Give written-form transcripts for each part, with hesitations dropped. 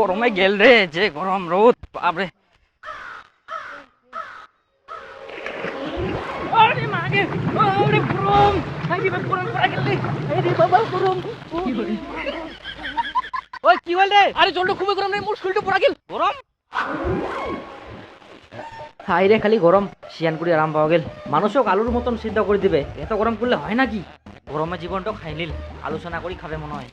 গরমে গেল রে, যে গরম রোদ বাপরে। আরে মাগে, আরে গরম, হাই রে গরম পড়া গেল রে, হাই রে বাবা গরম। ওই কি হল রে? আরে জলটা খুবই গরম রে, মোর শরীরটা পড়া গেল। গরম হাই রে, খালি গরম। শিয়ান করে আরাম পাওয়া গেল। মানুষও আলুর মতন সিদ্ধ করে দিবে, এত গরম করলে হয় নাকি? গরমে জীবনটা খাই নিল, আলোচনা করি খাবে মনে হয়।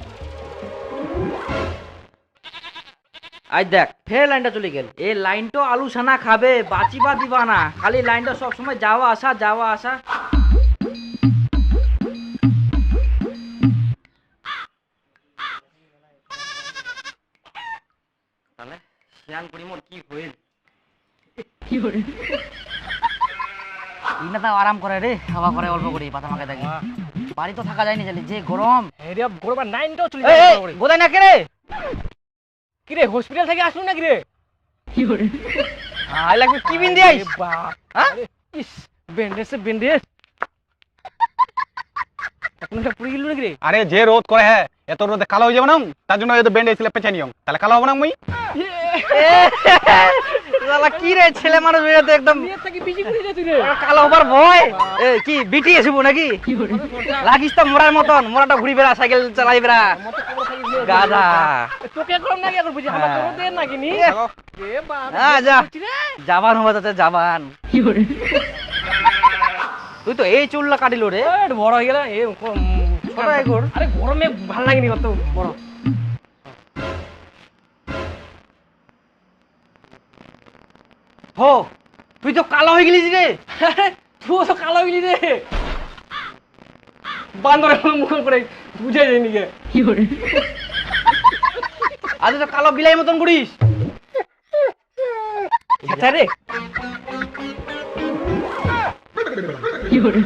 আজ দেখ ফের লাইনটা চলে গেল। এই লাইনটা আলু সানা খাবে, বাঁচিবা দিবা না। খালি লাইনটা সব সময় যাওয়া আসা যাওয়া আসা। তাহলে শিয়ান করি মোর কি হইল? কি হইল? ইনা তো আরাম করে রে, হাওয়া করে অল্প করে, পাতা মাকে দেখি। বাড়ি তো থাকা যায়নি জানি, যে গরম। এরে গরম আর লাইনটাও চলে যায়। গোদাই না কে রে? কি রে, হসপিটাল থেকে আসলু নাকি রে? কি করে? আই লাগবে কি বিন দিস? বাপ, হ্যাঁ? ইস, ব্যান্ডেজ সে ব্যান্ডেজ। আপনারা পুরি গেল নাকি রে? আরে যে রোদ করে হ্যাঁ, এত রোদে কালো হয়ে যাবে না, তার জন্য এই তো ব্যান্ডেজ ছিলে পেছানি হম, তাহলে কালো হবে না মুই। শালা কি রে, ছেলে মানুষ হয়ে তো একদম বিয়ে থেকে বিজি করে দে তুই রে। কালো হবার ভয়। এ কি বিটি আসবো নাকি? লাগিস তো মোড়ার মতন, মোড়াটা ঘুরি বেড়া, সাইকেল চালাই বেড়া গাধা। তোকে গরম লাগে এখন বুঝি, আমার তোর দেন নাকি নি? এ বাপ, হ্যাঁ যা, জাবান হবা তো জাবান। কি করে? তুই তো এই চুলটা কাটিল রে, বড় হয়ে গেল। এ ছোট একর। আরে গরমে ভাল লাগেনি কত বড়। হো, তুই তো কালো হয়ে গেলিস রে। তুই তো কালো হয়ে গেলি রে, বান্দরের মুখ করে বুঝাই যায়নি কে। কি করে? আজ তো কালো বিলাই মতন করিস। আচ্ছা রে, কি করে?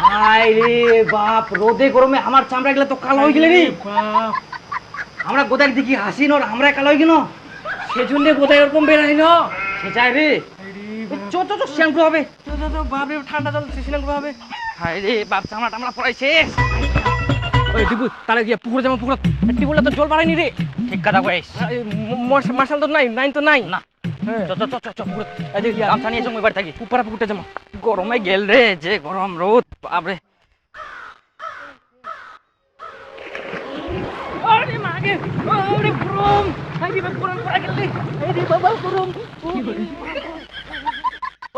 হাই রে বাপ, রোদে গরমে আমার চামড়া গেলে তো কালো হয়ে গেলে রে বাপ। আমরা গোদাক দেখি হাসি নর, আমরা কালো হয়ে গেল। সেজন্য কোথায় এরকম বেরাই না। সে চাই রে, চো চো চো শ্যাম্পু হবে। বাপরে ঠান্ডা জল সিসিলাম হবে। হাই রে বাপ, চামড়া টামড়া পড়াইছে। ওই দিবু তাহলে গিয়ে পুকুরে যাবো, পুকুর টিপুলটা তো জল বাড়ায়নি রে। ঠিক কথা কইস। মার্শাল তো নাই, নাইন তো নাই না, চো চো চো চো চো পুকুর। এই যে গামছা নিয়ে চো, এবার থাকি উপরা পুকুরটা যাবো। গরমে গেল রে, যে গরম রোদ বাপরে। আরে মাগে, আরে গরম, হাই রে গরম পড়া গেল রে, হাই রে বাবা গরম।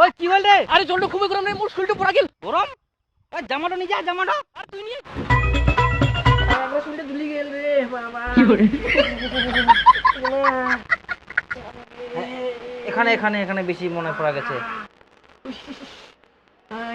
ওই কি হল রে? আরে জলটা খুবই গরম রে, মোর শরীরটা পড়া গেল। গরম? ওই জামাটা নিয়ে যা, জামাটা। আর তুই নিয়ে আমার শরীরটা ধুলি গেল রে বাবা। কি করে? এখানে এখানে এখানে বেশি মনে পড়া গেছে।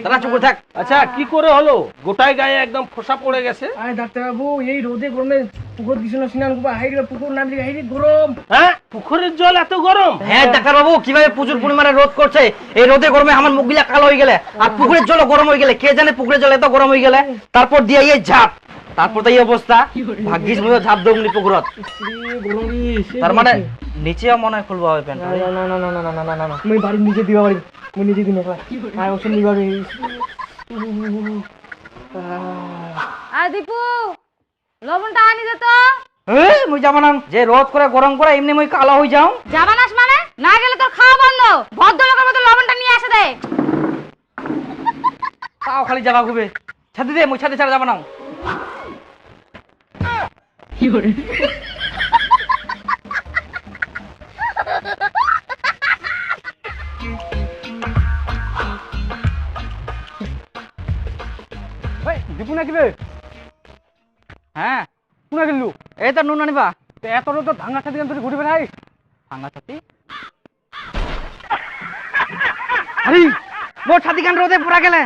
দাঁড়া, চুপ করে থাক। আচ্ছা কি করে হলো? গোটায় গায়ে একদম ফোসা পড়ে গেছে। আরে ডাক্তার বাবু, এই রোদে গরমে পুকুর কিছু না স্নান করবো, হাই রে পুকুর নামলি, হাই রে গরম। হ্যাঁ, পুকুরের জল এত গরম? হ্যাঁ ডাক্তার বাবু, কিভাবে প্রচুর পরিমাণে রোদ করছে। এই রোদে গরমে আমার মুখগুলা কালো হয়ে গেলে, আর পুকুরের জল গরম হয়ে গেলে। কে জানে পুকুরের জল এত গরম হয়ে গেলে। তারপর দিয়ে এই ঝাপ, তারপর তো এই অবস্থা। ভাগ্যিস মনে ঝাপ দৌড়নি পুকুরত। তার মানে নিচেও মনে হয় খুলবো হবে প্যান্ট। না না না না না না না না না, মুই বাড়ি নিজে দিবা পারি, মুই নিজে দিন একলা। আয় ওষুধ নিবা রে। আর দীপু, লবণটা আনি দে তো। মুই যাবো না, যে রোদ করে গরম করে এমনি মুই কালো হয়ে যাও। যাবানাস মানে? না গেলে তোর খাওয়া বন্ধ। ভদ্রলোকের মতো লবণটা নিয়ে এসে দে। তাও খালি যাবা খুবে। ছাদে দে, মুই ছাদে ছাড়া যাবো না। কি করে? ভাই দীপু নাকি রে? হ্যাঁ, কোনা গেলু? এই তো নুন আনিবা। তো এত রোদ ভাঙা সাথে তুই ঘুরে বেড়াই। ভাঙা ছাতি? আরে মোর ছাতি কান রোদে পুরা গেলে।